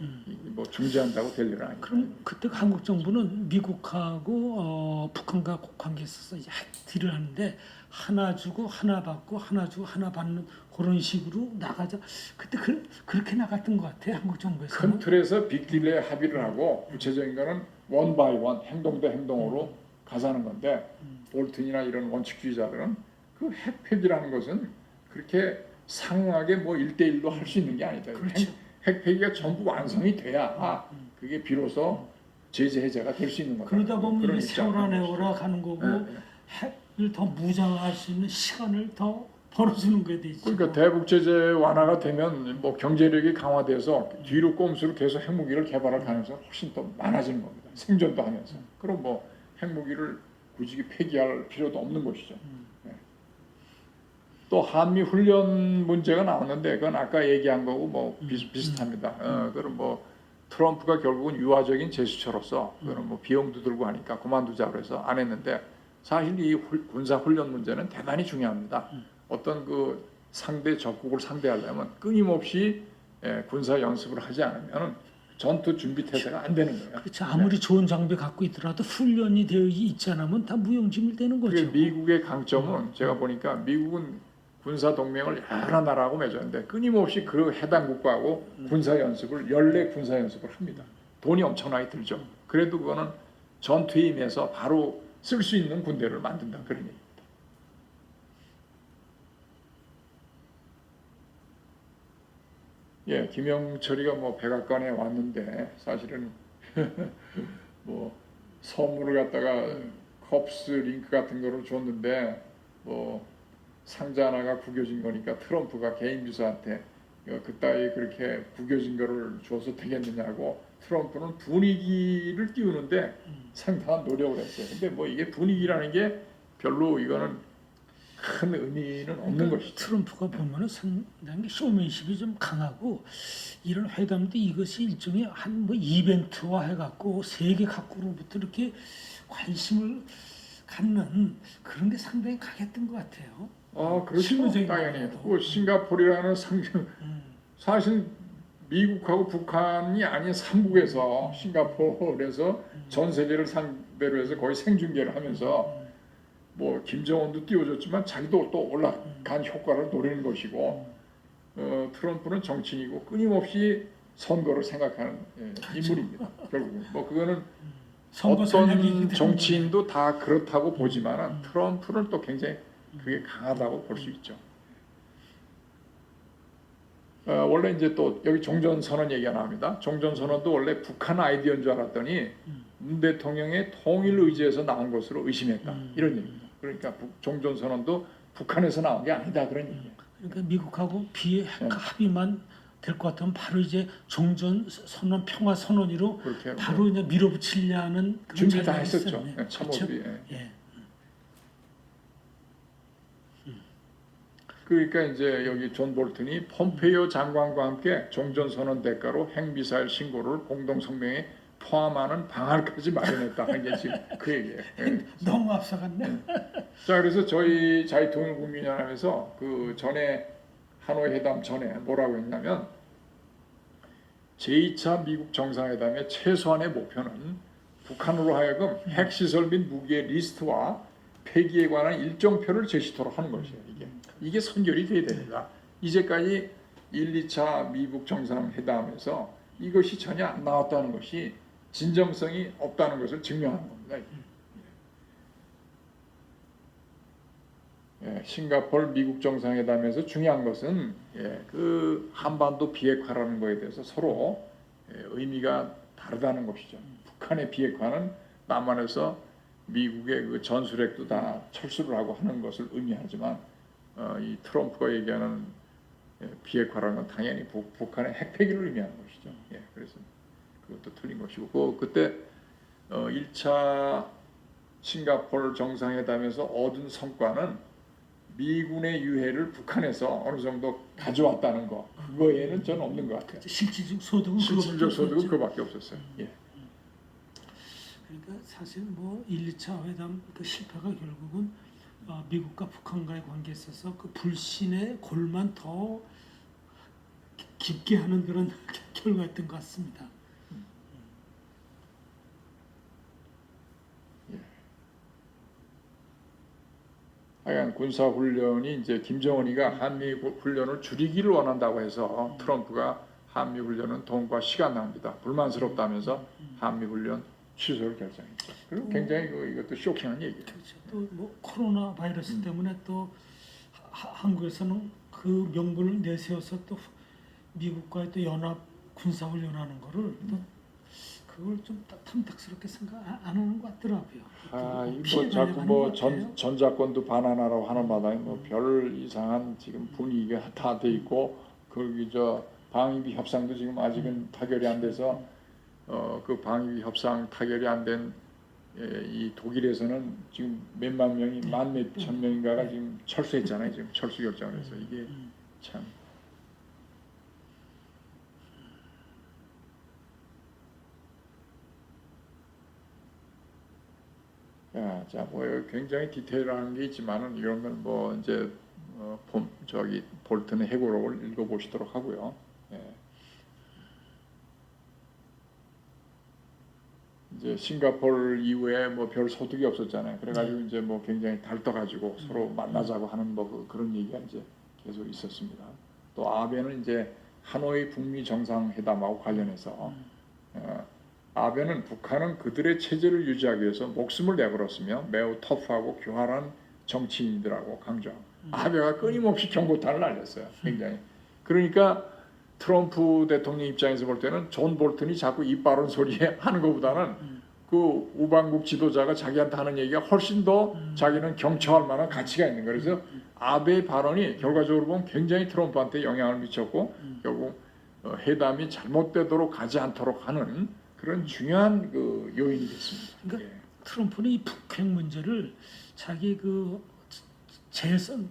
뭐 중재한다고 될 일은 아니에요. 그럼 그때 한국 정부는 미국하고 북한과 관계에 있어서 이제 딜을 하는데 하나 주고 하나 받고 하나 주고 하나 받는 그런 식으로 나가자. 그때 그렇게 나갔던 것 같아 한국 정부에서. 큰 틀에서 빅딜에 합의를 하고 구체적인 거는 원 바이 원 행동 대 행동으로 가자는 건데 볼튼이나 이런 원칙주의자들은 그 핵 폐기라는 것은 그렇게 상응하게 뭐 1대1로 할 수 있는 게 아니다. 그렇죠. 핵 폐기가 전부 완성이 돼야 그게 비로소 제재 해제가 될 수 있는 거다. 그러다 보면 그런 이게 세월아 입장을 내월아 가는 거고 네, 네. 핵을 더 무장할 수 있는 시간을 더 벌어주는 거에 되지. 그러니까 대북 제재 완화가 되면 뭐 경제력이 강화돼서 뒤로 꼼수로 계속 핵무기를 개발할 가능성이 훨씬 더 많아지는 겁니다. 생존도 하면서. 그럼 뭐 핵무기를 굳이 폐기할 필요도 없는 것이죠. 네. 또 한미 훈련 문제가 나왔는데 그건 아까 얘기한 거고 뭐 비슷합니다. 그럼 뭐 트럼프가 결국은 유화적인 제스처로서 그거는 뭐 비용도 들고 하니까 그만두자 그래서 안 했는데 사실 이 군사 훈련 문제는 대단히 중요합니다. 어떤 그 상대 적국을 상대하려면 끊임없이 군사 연습을 하지 않으면 전투 준비 태세가 안 되는 거예요. 그렇죠. 아무리 좋은 장비 갖고 있더라도 훈련이 되어 있지 않으면 다 무용지물 되는 거죠. 그게 미국의 강점은 제가 보니까 미국은 군사 동맹을 여러 나라하고 맺었는데 끊임없이 그 해당 국가하고 군사 연습을 연례 군사 연습을 합니다. 돈이 엄청나게 들죠. 그래도 그거는 전투에 임해서 바로 쓸 수 있는 군대를 만든다 그런 얘기입니다. 예, 김영철이가 뭐 백악관에 왔는데 사실은 뭐 선물을 갖다가 컵스 링크 같은 거를 줬는데 뭐 상자 하나가 구겨진 거니까 트럼프가 개인 비서한테 그따위 그렇게 구겨진 거를 줘서 되겠느냐고 트럼프는 분위기를 띄우는데 상당한 노력을 했어요. 근데 뭐 이게 분위기라는 게 별로 이거는 큰 의미는 없는 것이죠. 트럼프가 보면은 상당히 쇼맨십이 좀 강하고 이런 회담도 이것이 일종의 한 뭐 이벤트화 해갖고 세계 각국으로부터 이렇게 관심을 갖는 그런 게 상당히 강했던 것 같아요. 그렇죠. 실무적인 당연히. 면에도. 그 싱가포르라는 상징 사실 미국하고 북한이 아닌 삼국에서 싱가포르에서 전 세계를 상대로 해서 거의 생중계를 하면서 뭐 김정은도 띄워줬지만 자기도 또 올라간 효과를 노리는 것이고 트럼프는 정치인이고 끊임없이 선거를 생각하는 인물입니다. 결국은 뭐 그거는 어떤 정치인도 다 그렇다고 보지만 트럼프는 또 굉장히 그게 강하다고 볼 수 있죠. 원래 이제 또 여기 종전선언 얘기가 나옵니다. 종전선언도 원래 북한 아이디어인 줄 알았더니 문 대통령의 통일 의지에서 나온 것으로 의심했다. 이런 얘기입니다. 그러니까 종전선언도 북한에서 나온 게 아니다 그런 얘기예요. 그러니까 미국하고 비핵 합의만 될 것 같으면 바로 이제 종전선언 평화선언으로 바로 이제 밀어붙이려는 준비 다 했었죠. 참모들이. 그렇죠? 예. 그러니까 이제 여기 존 볼튼이 폼페이오 장관과 함께 종전선언 대가로 핵미사일 신고를 공동성명에 포함하는 방안까지 마련했다 하는 게 지금 그 얘기예요. 너무 앞서갔네. 자, 그래서 저희 자유통일국민연합에서 그 전에 하노이 회담 전에 뭐라고 했냐면 제2차 미국 정상회담의 최소한의 목표는 북한으로 하여금 핵시설 및 무기의 리스트와 폐기에 관한 일정표를 제시토록 하는 것이에요. 이게 선결이 돼야 됩니다. 이제까지 1, 2차 미국 정상회담에서 이것이 전혀 안 나왔다는 것이 진정성이 없다는 것을 증명하는 겁니다. 싱가포르 미국 정상회담에서 중요한 것은 그 한반도 비핵화라는 것에 대해서 서로 의미가 다르다는 것이죠. 북한의 비핵화는 남한에서 미국의 그 전술핵도 다 철수를 하고 하는 것을 의미하지만 이 트럼프가 얘기하는 비핵화라는 건 당연히 북한의 핵폐기를 의미하는 것이죠. 그래서 그것도 틀린 것이고 그때 1차 싱가포르 정상회담에서 얻은 성과는 미군의 유해를 북한에서 어느 정도 가져왔다는 거 그거에는 저는 없는 것 같아요. 실질적 소득은 그거밖에 없었어요. 그러니까 사실 뭐 1, 2차 회담 그 실패가 결국은 미국과 북한과의 관계에 있어서 그 불신의 골만 더 깊게 하는 그런 결과였던 것 같습니다. 하여간 군사 훈련이 이제 김정은이가 한미 훈련을 줄이기를 원한다고 해서 트럼프가 한미 훈련은 돈과 시간 낭비다, 불만스럽다면서 한미 훈련 취소를 결정했죠. 그리고 굉장히 이것도 쇼킹한 얘기예요. 그렇죠. 또 뭐 코로나 바이러스 때문에 또 한국에서는 그 명분을 내세워서 또 미국과의 또 연합 군사 훈련하는 거를 또 그걸 좀 탐탁스럽게 생각 안 하는 것 같더라고요. 뭐 자꾸 뭐 전자권도 반환하라고 하는 마당에 뭐 별 이상한 지금 분위기가 다 돼 있고, 거기 저 방위비 협상도 지금 아직은 타결이 안 돼서 그 방위비 협상 타결이 안 된 이 독일에서는 지금 몇만 명이 만 몇천 명인가가 지금 철수했잖아요. 지금 철수 결정을 해서 이게 참. 자, 뭐 여기 굉장히 디테일한 게 있지만은 이런 건 뭐 이제 저기 볼튼의 해고록을 읽어보시도록 하고요. 예. 이제 싱가포르 이후에 뭐 별 소득이 없었잖아요. 그래가지고 이제 뭐 굉장히 달떠가지고 서로 만나자고 하는 뭐 그런 얘기가 이제 계속 있었습니다. 또 아베는 이제 하노이 북미 정상회담하고 관련해서 아베는 북한은 그들의 체제를 유지하기 위해서 목숨을 내걸었으며 매우 터프하고 교활한 정치인이라고 강조하고, 아베가 끊임없이 경고탄을 날렸어요. 굉장히. 그러니까 트럼프 대통령 입장에서 볼 때는 존 볼튼이 자꾸 입 바른 소리 하는 것보다는 그 우방국 지도자가 자기한테 하는 얘기가 훨씬 더 자기는 경청할 만한 가치가 있는 거예요. 그래서 아베의 발언이 결과적으로 보면 굉장히 트럼프한테 영향을 미쳤고 결국 회담이 잘못되도록 가지 않도록 하는 그런 중요한 그 요인이 됐습니다. 그러니까 트럼프는 이 북핵 문제를 자기 그 재선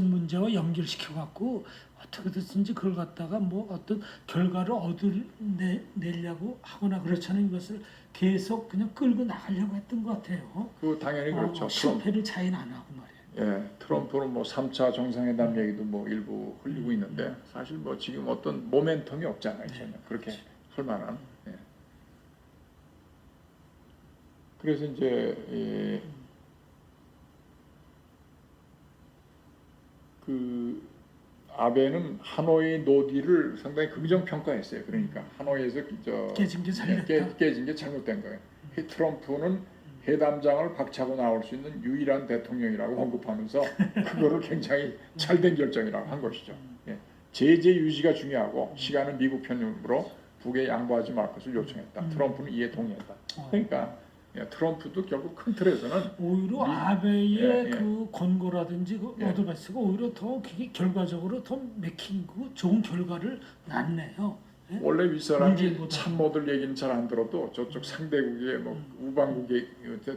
문제와 연결시켜 갖고 어떻게 됐든지 그걸 갖다가 뭐 어떤 결과를 얻어내려고 하거나 그렇잖아요. 이것을 계속 그냥 끌고 나가려고 했던 것 같아요. 그 당연히 그렇죠. 실패를 자인 안 하고 말이에요. 예, 트럼프는 뭐 3차 정상회담 얘기도 뭐 일부 흘리고 있는데 사실 뭐 지금 어떤 모멘텀이 없잖아요. 전혀 그렇게 할 만한. 예. 그래서 이제 그 아베는 하노이 노딜을 상당히 긍정 평가했어요. 그러니까 하노이에서 깨진 게 잘못됐다. 깨진 게 잘못된 거예요. 트럼프는 회담장을 박차고 나올 수 있는 유일한 대통령이라고 언급하면서 그거를 굉장히 잘된 결정이라고 한 것이죠. 예. 제재 유지가 중요하고 시간은 미국 편으로 북에 양보하지 말 것을 요청했다. 트럼프는 이에 동의했다. 그러니까 트럼프도 결국 큰 틀에서는 오히려 아베의 그 권고라든지 그 어드바이스가 오히려 더 그게 결과적으로 더 맥히고 좋은 결과를 낳네요. 예? 원래 윗사람이 참모들 얘기는 잘 안 들어도 저쪽 상대국의 뭐 우방국의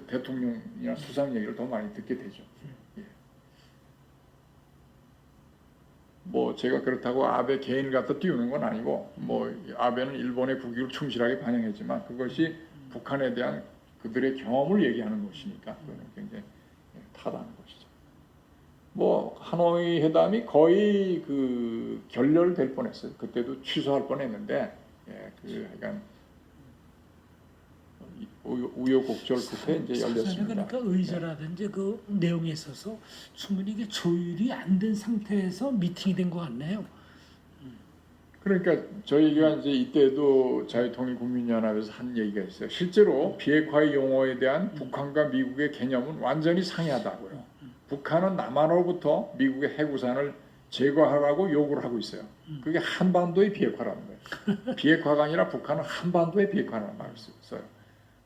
대통령이나 수상 얘기를 더 많이 듣게 되죠. 예. 뭐 제가 그렇다고 아베 개인을 갖다 띄우는 건 아니고 뭐 아베는 일본의 국익을 충실하게 반영했지만 그것이 북한에 대한 그들의 경험을 얘기하는 것이니까 그거는 굉장히 타당한 것이죠. 뭐 하노이 회담이 거의 그 결렬될 뻔했어요. 그때도 취소할 뻔했는데 그 약간 우여곡절 끝에 이제 열렸습니다. 그러니까 의제라든지 그 내용에 있어서 충분히 이게 조율이 안 된 상태에서 미팅이 된 것 같네요. 그러니까 저희가 이제 이때도 자유통일국민연합에서 한 얘기가 있어요. 실제로 비핵화의 용어에 대한 북한과 미국의 개념은 완전히 상이하다고요. 북한은 남한으로부터 미국의 핵우산을 제거하라고 요구를 하고 있어요. 그게 한반도의 비핵화라는 거예요. 비핵화가 아니라 북한은 한반도의 비핵화라는 말을 써요.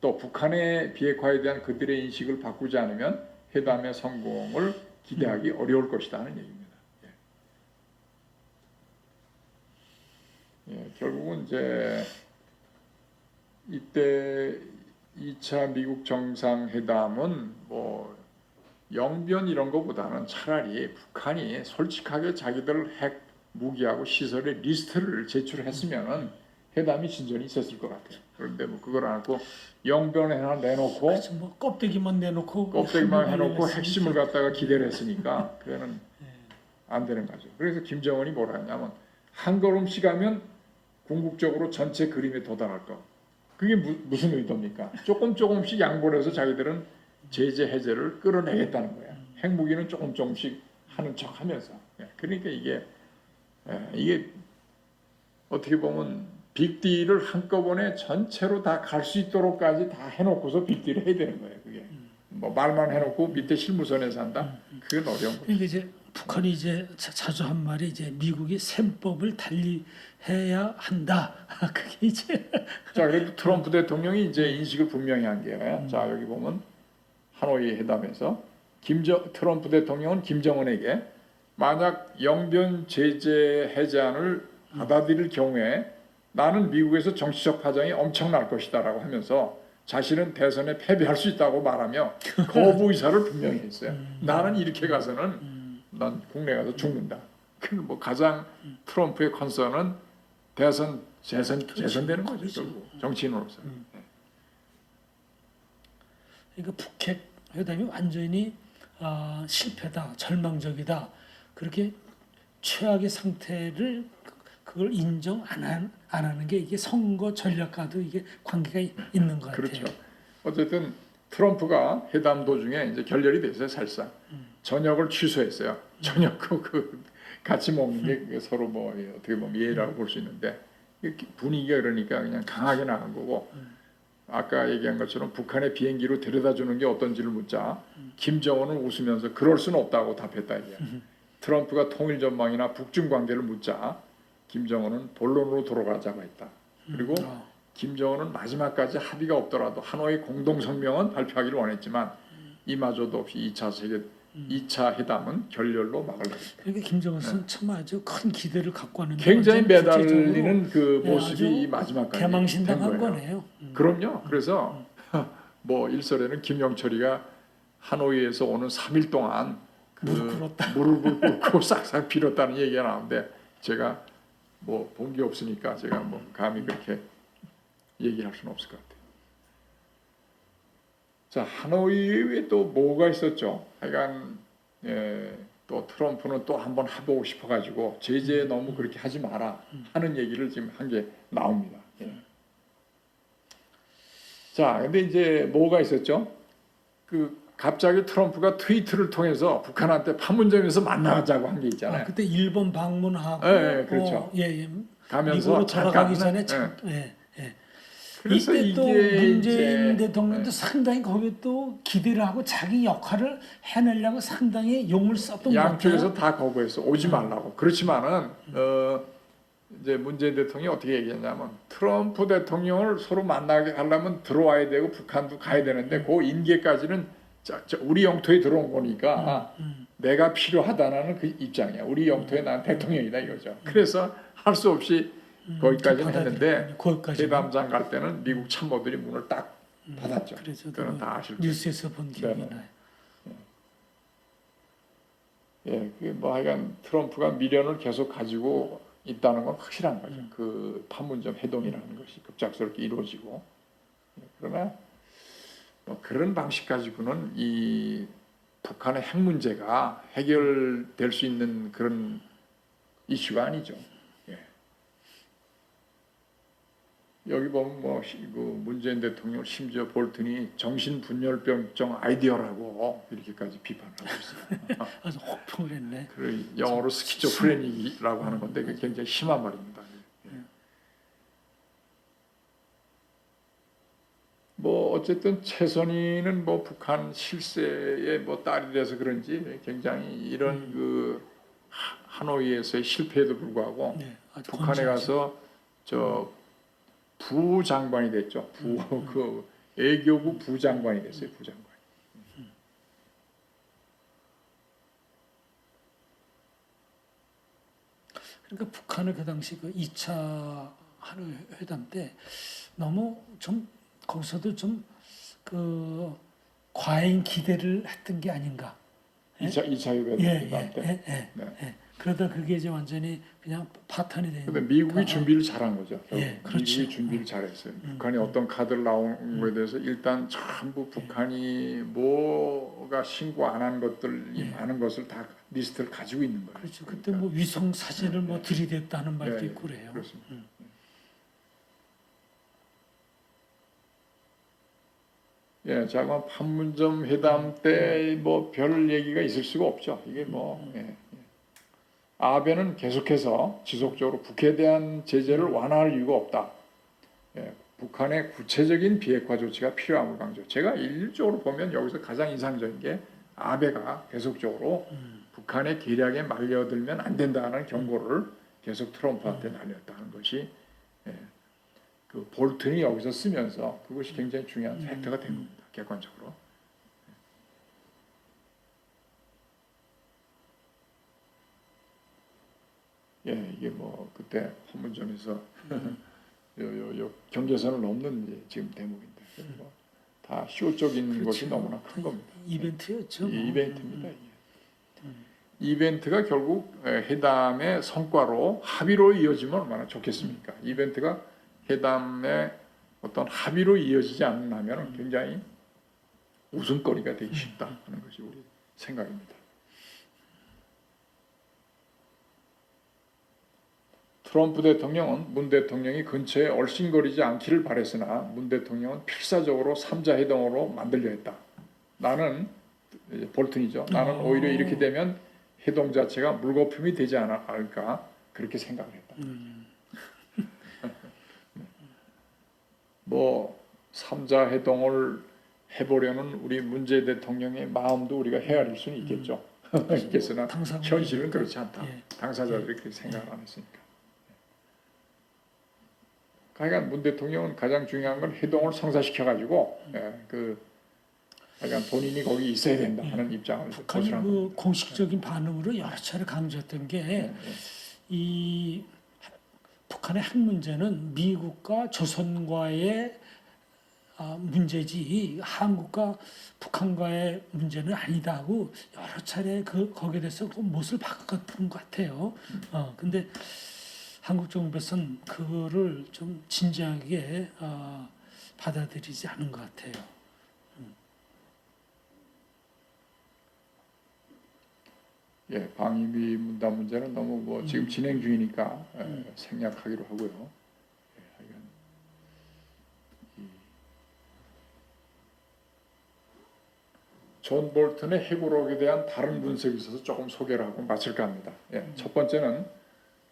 또 북한의 비핵화에 대한 그들의 인식을 바꾸지 않으면 회담의 성공을 기대하기 어려울 것이다 하는 얘기입니다. 결국은 이제 이때 2차 미국 정상회담은 뭐 영변 이런 거보다는 차라리 북한이 솔직하게 자기들 핵 무기하고 시설의 리스트를 제출했으면은 회담이 진전이 있었을 것 같아요. 그런데 뭐 그걸 안 하고 영변을 하나 내놓고 그렇죠. 뭐 껍데기만 내놓고 껍데기만 해놓고 핵심을 갖다가 기대를 했으니까 그거는 안 되는 거죠. 그래서 김정은이 뭐라 했냐면 한 걸음씩 하면 궁극적으로 전체 그림에 도달할 거. 그게 무슨 의도입니까? 조금씩 양보를 해서 자기들은 제재 해제를 끌어내겠다는 거야. 핵무기는 조금씩 하는 척하면서. 그러니까 이게 어떻게 보면 빅딜을 한꺼번에 전체로 다 갈 수 있도록까지 다 해놓고서 빅딜을 해야 되는 거예요. 그게 뭐 말만 해놓고 밑에 실무선에서 한다. 그건 어려운 거죠. 그러니까 이제 북한이 이제 자주 한 말이 이제 미국이 셈법을 달리해야 한다. 그게 이제 자, 그래도 트럼프 대통령이 이제 인식을 분명히 한 게요. 자, 여기 보면 하노이 회담에서 트럼프 대통령은 김정은에게 만약 영변 제재 해제안을 받아들일 경우에 나는 미국에서 정치적 파장이 엄청날 것이다라고 하면서 자신은 대선에 패배할 수 있다고 말하며 거부 의사를 분명히 했어요. 나는 이렇게 가서는 난 국내 가서 죽는다. 뭐 가장 트럼프의 컨서는 재선되는 거죠. 결국 정치인으로서. 그러니까 북핵 회담이 완전히 실패다, 절망적이다. 그렇게 최악의 상태를 그걸 인정 안 하는 게 이게 선거 전략과도 이게 관계가 있는 것 같아요. 그렇죠. 어쨌든 트럼프가 회담 도중에 이제 결렬이 됐어요. 사실상 저녁을 취소했어요. 저녁 그 같이 먹는 게 그게 서로 뭐 어떻게 보면 예의라고 볼 수 있는데 분위기가 그러니까 그냥 강하게 나간 거고 아까 얘기한 것처럼 북한의 비행기로 데려다 주는 게 어떤지를 묻자 김정은은 웃으면서 그럴 수는 없다고 답했다 이게. 트럼프가 통일 전망이나 북중 관계를 묻자 김정은은 본론으로 돌아가자고 했다. 그리고 김정은은 마지막까지 합의가 없더라도 하노이 공동 성명은 발표하기를 원했지만 이마저도 없이 2차 회담은 결렬로 막으려고 했다. 그러니까 김정은은 참 아주 큰 기대를 갖고 왔는데 굉장히 완전 매달리는 그 예, 모습이 마지막까지 개망신당한 된 거예요. 거네요. 그럼요. 그래서 뭐 일설에는 김영철이가 하노이에서 오는 3일 동안 무릎을 꿇고 싹싹 빌었다는 얘기가 나오는데 제가 뭐 본 게 없으니까 제가 뭐 감히 그렇게 얘기할 수는 없을 것 같아요. 자, 하노이에 또 뭐가 있었죠? 하여간 또 트럼프는 또 한번 해보고 싶어가지고 제재 너무 그렇게 하지 마라 하는 얘기를 지금 한 게 나옵니다. 자, 근데 이제 뭐가 있었죠? 갑자기 트럼프가 트위터를 통해서 북한한테 판문점에서 만나자고 한 게 있잖아요. 그때 일본 방문하고 그렇죠. 가면서 미국으로 돌아가기 전에 그래서 이때 또 이게 문재인 이제, 대통령도 상당히 거기에 또 기대를 하고 자기 역할을 해내려고 상당히 용을 썼던 것 같아요. 양쪽에서 다 거부해서 오지 말라고. 그렇지만은 이제 문재인 대통령이 어떻게 얘기했냐면 트럼프 대통령을 서로 만나게 하려면 들어와야 되고 북한도 가야 되는데 그 인계까지는 우리 영토에 들어온 거니까 내가 필요하다는 그 입장이야. 우리 영토에 난 대통령이다 이거죠. 그래서 할 수 없이 거기까지는 했는데 회담장 갈 때는 미국 참모들이 문을 딱 닫았죠. 그거는 다 아실 거예요. 뉴스에서 본 기억이 나요. 뭐 하여간 트럼프가 미련을 계속 가지고 있다는 건 확실한 거죠. 그 판문점 해동이라는 것이 급작스럽게 이루어지고 그러나 뭐 그런 방식 가지고는 이 북한의 핵 문제가 해결될 수 있는 그런 이슈가 아니죠. 여기 보면 그 문재인 대통령 심지어 볼튼이 정신분열병증 아이디어라고 이렇게까지 비판하고 있어요. 아주 혹평을 했네. 영어로 스키조프레닉이라고 하는 건데 그게 굉장히 심한 말입니다. 뭐 어쨌든 최선희는 뭐 북한 실세의 뭐 딸이 돼서 그런지 굉장히 이런 그 하노이에서의 실패에도 불구하고 북한에 가서 부장관이 됐죠. 그 외교부 부장관이 됐어요. 부장관. 그러니까 북한은 그 당시 그 2차 하노이 회담 때 너무 좀 거기서도 좀 그 과잉 기대를 했던 게 아닌가. 2차 회담 때. 그러다 그게 이제 완전히 그냥 파탄이 되니까. 근데 미국이 준비를 잘한 거죠. 예, 그렇죠. 미국이 준비를 잘했어요. 북한이 어떤 카드를 나온 거에 대해서 일단 전부 북한이 뭐가 신고 안 한 것들이 많은 것을 다 리스트를 가지고 있는 거예요. 그렇죠. 그때 뭐 위성 사진을 뭐 들이댔다는 말도 예, 있고 그래요. 그렇습니다. 예, 자, 그럼 판문점 회담 때 뭐 별 얘기가 있을 수가 없죠. 이게 뭐 아베는 계속해서 지속적으로 북에 대한 제재를 완화할 이유가 없다. 예, 북한의 구체적인 비핵화 조치가 필요함을 강조. 제가 일률적으로 보면 여기서 가장 인상적인 게 아베가 계속적으로 북한의 계략에 말려들면 안 된다는 경고를 계속 트럼프한테 날렸다는 것이 그 볼튼이 여기서 쓰면서 그것이 굉장히 중요한 팩터가 된 겁니다. 객관적으로. 예, 이게 뭐 그때 판문점에서 요 경계선을 넘는 이제 지금 대목인데 다 쇼적인 그렇죠. 것이 너무나 큰 겁니다. 이벤트였죠. 이 이벤트입니다. 이게. 이벤트가 결국 회담의 성과로 합의로 이어지면 얼마나 좋겠습니까? 이벤트가 회담의 어떤 합의로 이어지지 않는다면 굉장히 웃음거리가 되기 쉽다 하는 것이 우리 생각입니다. 트럼프 대통령은 문 대통령이 근처에 얼씬거리지 않기를 바랬으나 문 대통령은 필사적으로 3자 회담으로 만들려 했다. 나는 볼튼이죠. 나는 오히려 이렇게 되면 회동 자체가 물거품이 되지 않을까 그렇게 생각을 했다. 뭐 3자 회동을 해보려는 우리 문재 대통령의 마음도 우리가 헤아릴 수는 있겠죠. 있겠으나 현실은 그렇지 않다. 당사자들이 그렇게 생각을 안 했으니까. 하여간 문 대통령은 가장 중요한 건 회동을 성사시켜가지고 하여간 본인이 거기 있어야 된다 하는 입장을 북한이 그 공식적인 반응으로 여러 차례 강조했던 게 이 북한의 핵 문제는 미국과 조선과의 문제지 한국과 북한과의 문제는 아니다 하고 여러 차례 거기에 대해서 그 못을 바꿨던 것 같아요. 근데 한국 정부에서는 그거를 좀 진지하게 받아들이지 않은 것 같아요. 예, 방위비 문단 문제는 너무 뭐 지금 진행 중이니까 생략하기로 하고요. 하여간 존 볼튼의 해고록에 대한 다른 분석이 있어서 조금 소개를 하고 마칠까 합니다. 첫 번째는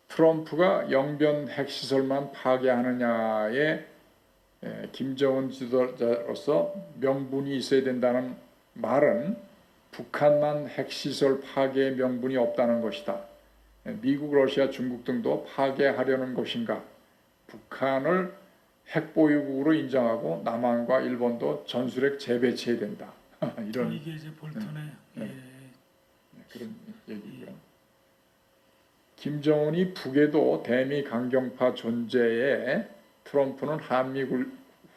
트럼프가 영변 핵시설만 파괴하느냐에 김정은 지도자로서 명분이 있어야 된다는 말은 북한만 핵시설 파괴 명분이 없다는 것이다. 미국, 러시아, 중국 등도 파괴하려는 것인가? 북한을 핵보유국으로 인정하고 남한과 일본도 전술핵 재배치해야 된다. 이런 이게 이제 볼턴의 그런 얘기고요. 김정은이 북에도 대미 강경파 존재에 트럼프는 한미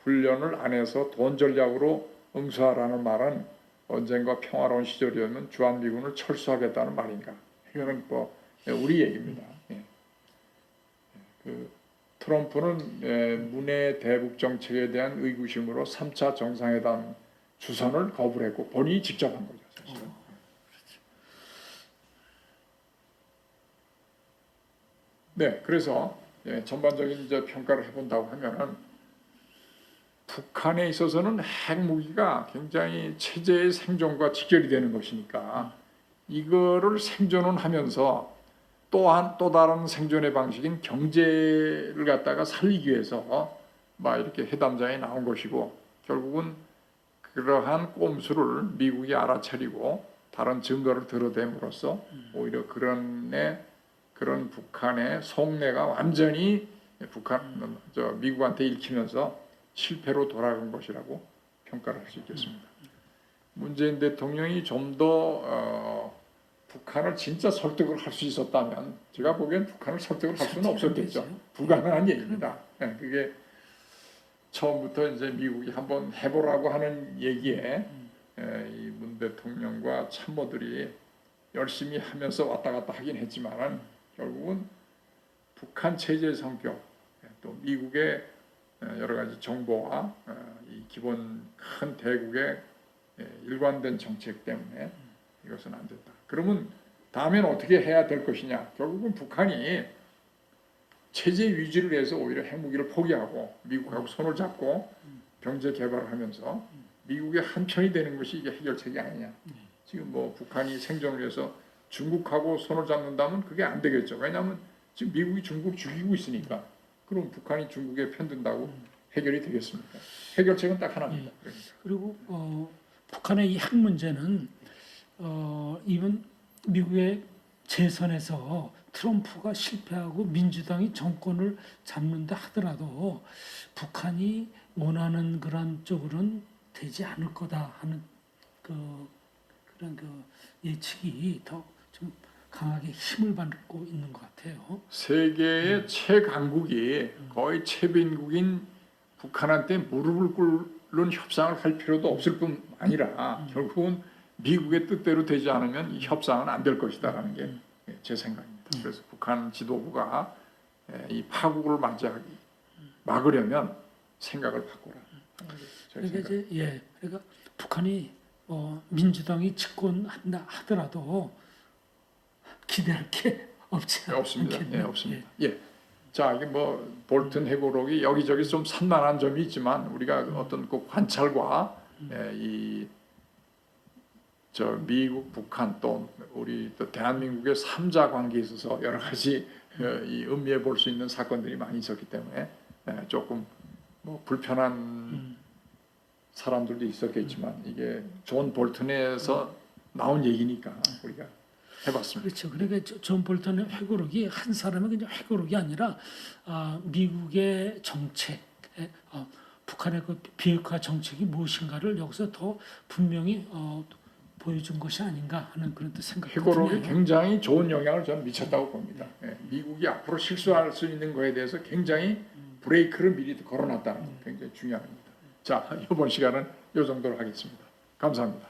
훈련을 안 해서 돈 전략으로 응수하라는 말은 언젠가 평화로운 시절이면 주한미군을 철수하겠다는 말인가? 이거는 뭐 우리 얘기입니다. 트럼프는 문의 대북 정책에 대한 의구심으로 3차 정상회담 주선을 거부를 했고 본인이 직접 한 거죠, 사실은. 네, 그래서 전반적인 이제 평가를 해본다고 하면은 북한에 있어서는 핵무기가 굉장히 체제의 생존과 직결이 되는 것이니까 이거를 생존은 하면서 또한 또 다른 생존의 방식인 경제를 갖다가 살리기 위해서 막 이렇게 회담장에 나온 것이고 결국은 그러한 꼼수를 미국이 알아차리고 다른 증거를 들어댐으로써 오히려 그런 북한의 속내가 완전히 미국한테 읽히면서 실패로 돌아간 것이라고 평가를 할 수 있겠습니다. 문재인 대통령이 좀 더 북한을 진짜 설득을 할 수 있었다면 제가 보기엔 북한을 설득을 할 수는 없었겠죠. 불가능한 얘기입니다. 그게 처음부터 이제 미국이 한번 해보라고 하는 얘기에 이 문 대통령과 참모들이 열심히 하면서 왔다 갔다 하긴 했지만은 결국은 북한 체제의 성격, 또 미국의 여러 가지 정보와 이 기본 큰 대국의 일관된 정책 때문에 이것은 안 됐다. 그러면 다음엔 어떻게 해야 될 것이냐? 결국은 북한이 체제 유지를 해서 오히려 핵무기를 포기하고 미국하고 손을 잡고 경제 개발을 하면서 미국의 한편이 되는 것이 이게 해결책이 아니냐. 지금 뭐 북한이 생존을 위해서 중국하고 손을 잡는다면 그게 안 되겠죠. 왜냐하면 지금 미국이 중국을 죽이고 있으니까. 그럼 북한이 중국에 편든다고 해결이 되겠습니까? 해결책은 딱 하나입니다. 그러니까. 그리고 북한의 이 핵 문제는 이번 미국의 재선에서 트럼프가 실패하고 민주당이 정권을 잡는다 하더라도 북한이 원하는 그런 쪽으로는 되지 않을 거다 하는 그런 예측이 더 좀 강하게 힘을 받고 있는 것 같아요. 세계의 최강국이 거의 최빈국인 북한한테 무릎을 꿇는 협상을 할 필요도 없을 뿐 아니라 결국은 미국의 뜻대로 되지 않으면 이 협상은 안 될 것이다라는 게 제 생각입니다. 그래서 북한 지도부가 이 파국을 막으려면 생각을 바꾸라. 그러니까 그러니까 북한이 민주당이 집권한다 하더라도 기대할 게 없습니다. 않겠네요. 없습니다. 자, 이게 뭐 볼튼 해고록이 여기저기 좀 산만한 점이 있지만 우리가 어떤 그 관찰과 미국, 북한 또 우리 또 대한민국의 3자 관계에 있어서 여러 가지 이 음미해 볼 수 있는 사건들이 많이 있었기 때문에 조금 뭐 불편한 사람들도 있었겠지만 이게 존 볼튼에서 나온 얘기니까 우리가 해봤습니다. 그렇죠. 그러니까 존 볼턴의 회고록이 한 사람의 그냥 회고록이 아니라 미국의 정책, 북한의 그 비핵화 정책이 무엇인가를 여기서 더 분명히 보여준 것이 아닌가 하는 그런 또 생각이 회고록이 드네요. 굉장히 좋은 영향을 저는 미쳤다고 봅니다. 미국이 앞으로 실수할 수 있는 거에 대해서 굉장히 브레이크를 미리 걸어놨다는 게 굉장히 중요합니다. 자, 이번 시간은 이 정도로 하겠습니다. 감사합니다.